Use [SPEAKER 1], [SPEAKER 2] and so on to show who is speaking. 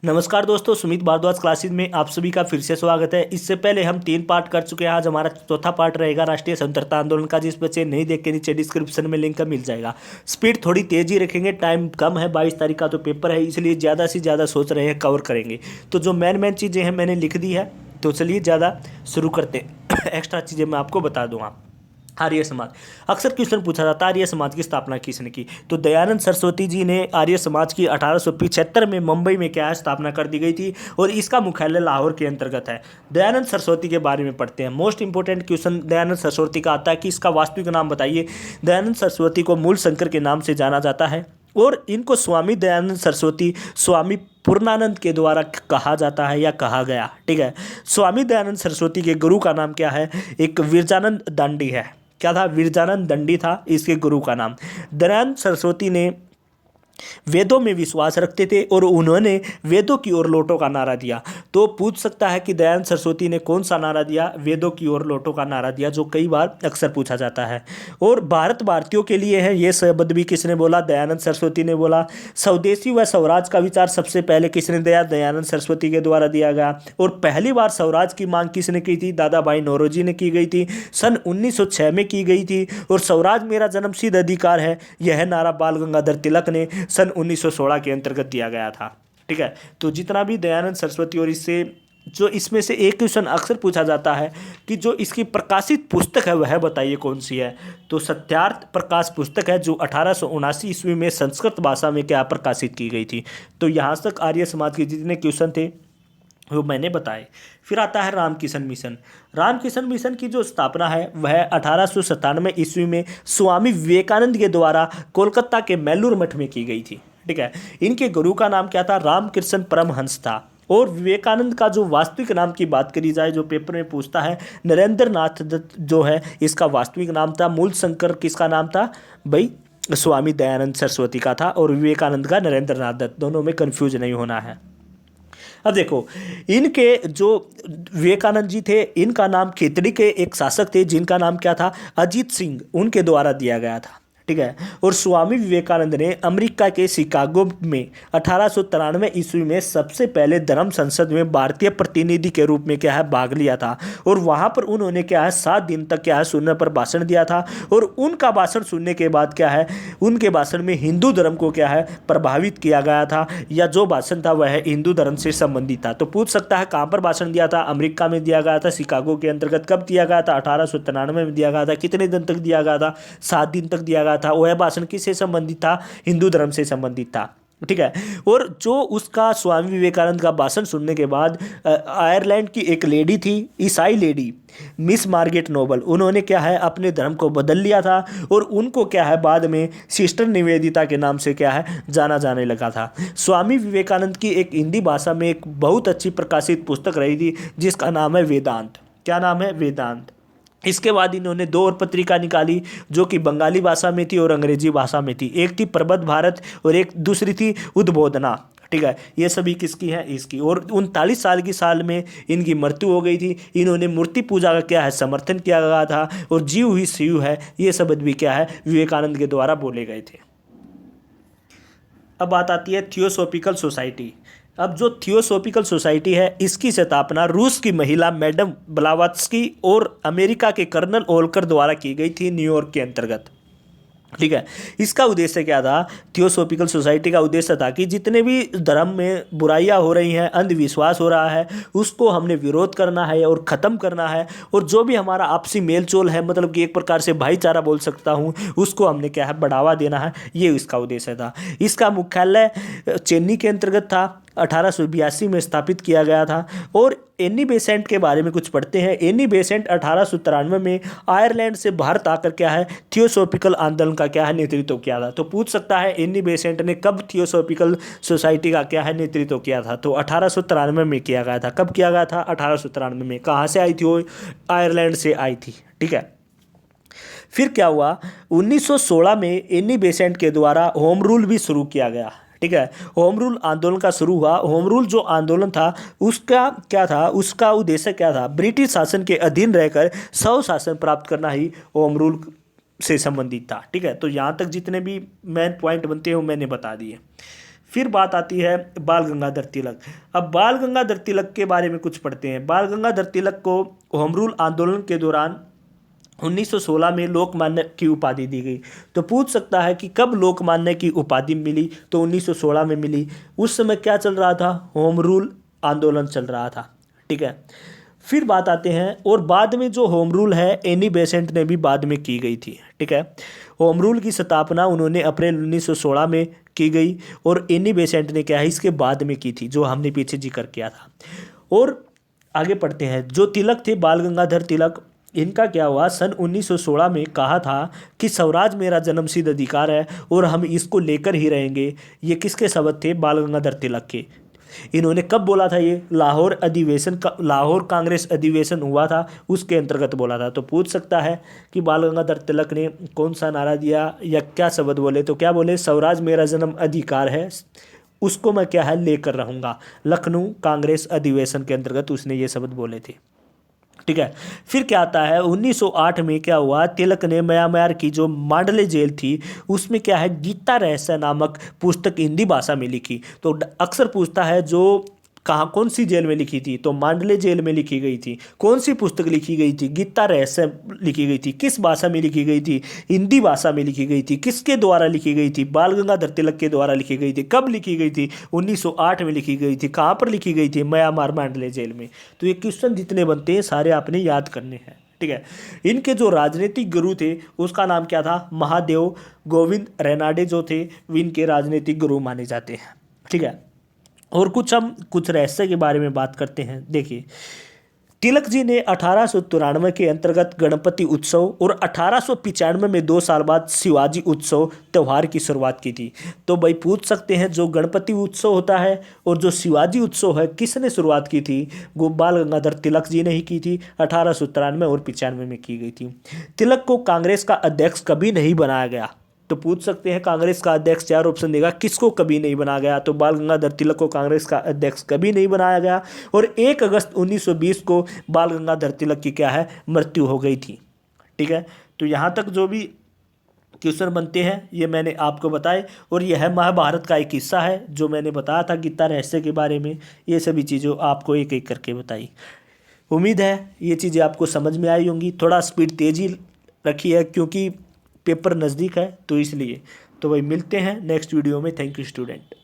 [SPEAKER 1] नमस्कार दोस्तों, सुमित भारद्वाज क्लासेज में आप सभी का फिर से स्वागत है। इससे पहले हम 3 पार्ट कर चुके हैं। आज हमारा चौथा पार्ट रहेगा राष्ट्रीय स्वतंत्रता आंदोलन का। जिस बच्चे नहीं देख के नीचे डिस्क्रिप्शन में लिंक मिल जाएगा। स्पीड थोड़ी तेज ही रखेंगे, टाइम कम है, 22 तारीख का तो पेपर है, इसलिए ज़्यादा से ज़्यादा सोच रहे हैं कवर करेंगे। तो जो मेन मेन चीज़ें हैं मैंने लिख दी है, तो चलिए ज़्यादा शुरू करते हैं। एक्स्ट्रा चीज़ें मैं आपको बता दूँगा। आर्य समाज अक्सर क्वेश्चन पूछा जाता है, आर्य समाज की स्थापना किसने की? तो दयानंद सरस्वती जी ने आर्य समाज की 1875 में मुंबई में क्या है स्थापना कर दी गई थी, और इसका मुख्यालय लाहौर के अंतर्गत है। दयानंद सरस्वती के बारे में पढ़ते हैं। Most important question Dayanand Saraswati का आता है कि इसका वास्तविक नाम बताइए। दयानंद सरस्वती को मूल शंकर के नाम से जाना जाता है, और इनको स्वामी दयानंद सरस्वती, स्वामी पूर्णानंद के द्वारा कहा जाता है या कहा गया। ठीक है, स्वामी दयानंद सरस्वती के गुरु का नाम क्या है? एक विरजानंद दांडी है। क्या था? विरजानंद दंडी था इसके गुरु का नाम। दयानंद सरस्वती ने वेदों में विश्वास रखते थे, और उन्होंने वेदों की ओर लौटो का नारा दिया। तो पूछ सकता है कि दयानंद सरस्वती ने कौन सा नारा दिया? वेदों की ओर लौटो का नारा दिया, जो कई बार अक्सर पूछा जाता है। और भारत भारतीयों के लिए है, ये शब्द भी किसने बोला? दयानंद सरस्वती ने बोला। स्वदेशी व स्वराज का विचार सबसे पहले किसने दिया? दयानंद सरस्वती के द्वारा दिया गया। और पहली बार स्वराज की मांग किसने की थी? दादा भाई नौरोजी ने की गई थी, सन 1906 में की गई थी। और स्वराज मेरा जन्मसिद्ध अधिकार है, यह नारा बाल गंगाधर तिलक ने सन 1916 के अंतर्गत दिया गया था। ठीक है, तो जितना भी दयानंद सरस्वती, और इससे जो इसमें से एक क्वेश्चन अक्सर पूछा जाता है कि जो इसकी प्रकाशित पुस्तक है वह बताइए कौन सी है? तो सत्यार्थ प्रकाश पुस्तक है, जो 1879 ईस्वी में संस्कृत भाषा में क्या प्रकाशित की गई थी। तो यहाँ तक आर्य समाज के जितने क्वेश्चन थे वो मैंने बताए। फिर आता है रामकिशन मिशन। रामकिशन मिशन की जो स्थापना है वह 1897 ईस्वी में स्वामी विवेकानंद के द्वारा कोलकाता के मैलूर मठ में की गई थी। ठीक है, इनके गुरु का नाम क्या था? रामकृष्ण परमहंस था। और विवेकानंद का जो वास्तविक नाम की बात करी जाए, जो पेपर में पूछता है, नरेंद्र नाथ दत्त जो है इसका वास्तविक नाम था। मूल शंकर किसका नाम था भाई? स्वामी दयानंद सरस्वती का था, और विवेकानंद का नरेंद्र नाथ दत्त। दोनों में कन्फ्यूज नहीं होना है। अब देखो, इनके जो विवेकानंद जी थे, इनका नाम खेतड़ी के एक शासक थे जिनका नाम क्या था? अजीत सिंह, उनके द्वारा दिया गया था। ठीक है, और स्वामी विवेकानंद ने अमेरिका के शिकागो में 1893 ईस्वी में सबसे पहले धर्म संसद में भारतीय प्रतिनिधि के रूप में क्या है भाग लिया था। और वहाँ पर उन्होंने क्या है 7 दिन तक क्या है सुनने पर भाषण दिया था। और उनका भाषण सुनने के बाद क्या है, उनके भाषण में हिंदू धर्म को क्या है प्रभावित किया गया था, या जो भाषण था वह हिंदू धर्म से संबंधित था। तो पूछ सकता है कहाँ पर भाषण दिया था? अमेरिका में दिया गया था, शिकागो के अंतर्गत। कब दिया गया था? 1893 में दिया गया था। कितने दिन तक दिया गया था? 7 दिन तक दिया गया था। वह भाषण किससे संबंधित था? हिंदू धर्म से संबंधित था। ठीक है, और जो उसका स्वामी विवेकानंद का भाषण सुनने के बाद आयरलैंड की एक लेडी थी, ईसाई लेडी, मिस मार्गेट नोबल, उन्होंने क्या है अपने धर्म को बदल लिया था, और उनको क्या है बाद में सिस्टर निवेदिता के नाम से क्या है जाना जाने लगा था। स्वामी विवेकानंद की एक हिंदी भाषा में एक बहुत अच्छी प्रकाशित पुस्तक रही थी जिसका नाम है वेदांत। क्या नाम है? वेदांत। इसके बाद इन्होंने 2 और पत्रिका निकाली, जो कि बंगाली भाषा में थी और अंग्रेजी भाषा में थी। एक थी प्रबुद्ध भारत और एक दूसरी थी उद्बोधना। ठीक है, ये सभी किसकी है? इसकी। और 39 साल की साल में इनकी मृत्यु हो गई थी। इन्होंने मूर्ति पूजा का क्या है समर्थन किया गया था, और जीव ही शिव है, ये शब्द भी क्या है विवेकानंद के द्वारा बोले गए थे। अब बात आती है थियोसॉफिकल सोसाइटी। अब जो थियोसॉफिकल सोसाइटी है इसकी स्थापना रूस की महिला मैडम ब्लावत्स्की और अमेरिका के कर्नल ओलकर द्वारा की गई थी, न्यूयॉर्क के अंतर्गत। ठीक है, इसका उद्देश्य क्या था? थियोसॉफिकल सोसाइटी का उद्देश्य था कि जितने भी धर्म में बुराइयां हो रही हैं, अंधविश्वास हो रहा है, उसको हमने विरोध करना है और ख़त्म करना है। और जो भी हमारा आपसी मेलजोल है, मतलब कि एक प्रकार से भाईचारा बोल सकता हूँ, उसको हमने क्या है बढ़ावा देना है, ये इसका उद्देश्य था। इसका मुख्यालय चेन्नई के अंतर्गत था, 1882 में स्थापित किया गया था। और एनी बेसेंट के बारे में कुछ पढ़ते हैं। एनी बेसेंट 1893 में आयरलैंड से भारत आकर क्या है थियोसॉफिकल आंदोलन का क्या है नेतृत्व किया था। तो पूछ सकता है एनी बेसेंट ने कब थियोसॉफिकल सोसाइटी का क्या है नेतृत्व किया था? तो 1893 में किया गया था। कब किया गया था? 1893 में। कहाँ से आई थी वो? आयरलैंड से आई थी। ठीक है, फिर क्या हुआ? 1916 में एनी बेसेंट के द्वारा होम रूल भी शुरू किया गया। ठीक है, होम रूल आंदोलन का शुरू हुआ। होम रूल जो आंदोलन था उसका क्या था? उसका उद्देश्य क्या था? ब्रिटिश शासन के अधीन रहकर स्वशासन प्राप्त करना ही होम रूल से संबंधित था। ठीक है, तो यहाँ तक जितने भी मेन पॉइंट बनते हैं वो मैंने बता दिए। फिर बात आती है बाल गंगाधर तिलक। अब बाल गंगाधर तिलक के बारे में कुछ पढ़ते हैं। बाल गंगाधर तिलक को होम रूल आंदोलन के दौरान 1916 में लोकमान्य की उपाधि दी गई। तो पूछ सकता है कि कब लोकमान्य की उपाधि मिली, तो 1916 में मिली। उस समय क्या चल रहा था, होम रूल आंदोलन चल रहा था, ठीक है। फिर बात आते हैं, और बाद में जो होम रूल है एनी बेसेंट ने भी बाद में की गई थी, ठीक है। होम रूल की स्थापना उन्होंने अप्रैल 1916 में की गई, और एनी बेसेंट ने क्या है इसके बाद में की थी, जो हमने पीछे जिक्र किया था। और आगे पढ़ते हैं, जो तिलक थे बाल गंगाधर तिलक, इनका क्या हुआ, सन 1916 में कहा था कि स्वराज मेरा जन्मसिद्ध अधिकार है और हम इसको लेकर ही रहेंगे। ये किसके शब्द थे, बाल गंगाधर तिलक के। इन्होंने कब बोला था, ये लाहौर अधिवेशन का, लाहौर कांग्रेस अधिवेशन हुआ था उसके अंतर्गत बोला था। तो पूछ सकता है कि बाल गंगाधर तिलक ने कौन सा नारा दिया या क्या शब्द बोले, तो क्या बोले, स्वराज मेरा जन्म अधिकार है, उसको मैं क्या है लेकर रहूँगा। लखनऊ कांग्रेस अधिवेशन के अंतर्गत उसने ये शब्द बोले थे, ठीक है। फिर क्या आता है, 1908 में क्या हुआ, तिलक ने म्यांमार की जो मांडले जेल थी उसमें क्या है गीता रहस्य नामक पुस्तक हिंदी भाषा में लिखी। तो अक्सर पूछता है जो कहाँ कौन सी जेल में लिखी थी, तो मांडले जेल में लिखी गई थी। कौन सी पुस्तक लिखी गई थी, गीता रहस्य लिखी गई थी। किस भाषा में लिखी गई थी, हिंदी भाषा में लिखी गई थी। किसके द्वारा लिखी गई थी, बाल गंगाधर तिलक के द्वारा लिखी गई थी। कब लिखी गई थी, 1908 में लिखी गई थी। कहाँ पर लिखी गई थी, म्यांमार मांडले जेल में। तो ये क्वेश्चन जितने बनते हैं सारे आपने याद करने हैं, ठीक है। इनके जो राजनीतिक गुरु थे उसका नाम क्या था, महादेव गोविंद रेनाडे जो थे इनके राजनीतिक गुरु माने जाते हैं, ठीक है। और हम कुछ रहस्य के बारे में बात करते हैं। देखिए, तिलक जी ने 1893 के अंतर्गत गणपति उत्सव और 1895 में 2 साल बाद शिवाजी उत्सव त्यौहार की शुरुआत की थी। तो भाई पूछ सकते हैं जो गणपति उत्सव होता है और जो शिवाजी उत्सव है किसने शुरुआत की थी, वो बाल गंगाधर तिलक जी ने ही की थी। 1893 और 95 में की गई थी। तिलक को कांग्रेस का अध्यक्ष कभी नहीं बनाया गया। तो पूछ सकते हैं कांग्रेस का अध्यक्ष, 4 ऑप्शन देगा, किसको कभी नहीं बनाया गया, तो बाल गंगाधर तिलक को कांग्रेस का अध्यक्ष कभी नहीं बनाया गया। और 1 अगस्त 1920 को बाल गंगाधर तिलक की क्या है मृत्यु हो गई थी, ठीक है। तो यहाँ तक जो भी क्वेश्चन बनते हैं ये मैंने आपको बताए, और यह है महाभारत का एक हिस्सा है जो मैंने बताया था गीता रहस्य के बारे में। ये सभी चीज़ें आपको एक एक करके बताई। उम्मीद है ये चीज़ें आपको समझ में आई होंगी। थोड़ा स्पीड तेज़ी रखी है क्योंकि पेपर नज़दीक है, तो इसलिए। तो भाई मिलते हैं नेक्स्ट वीडियो में। Thank you student.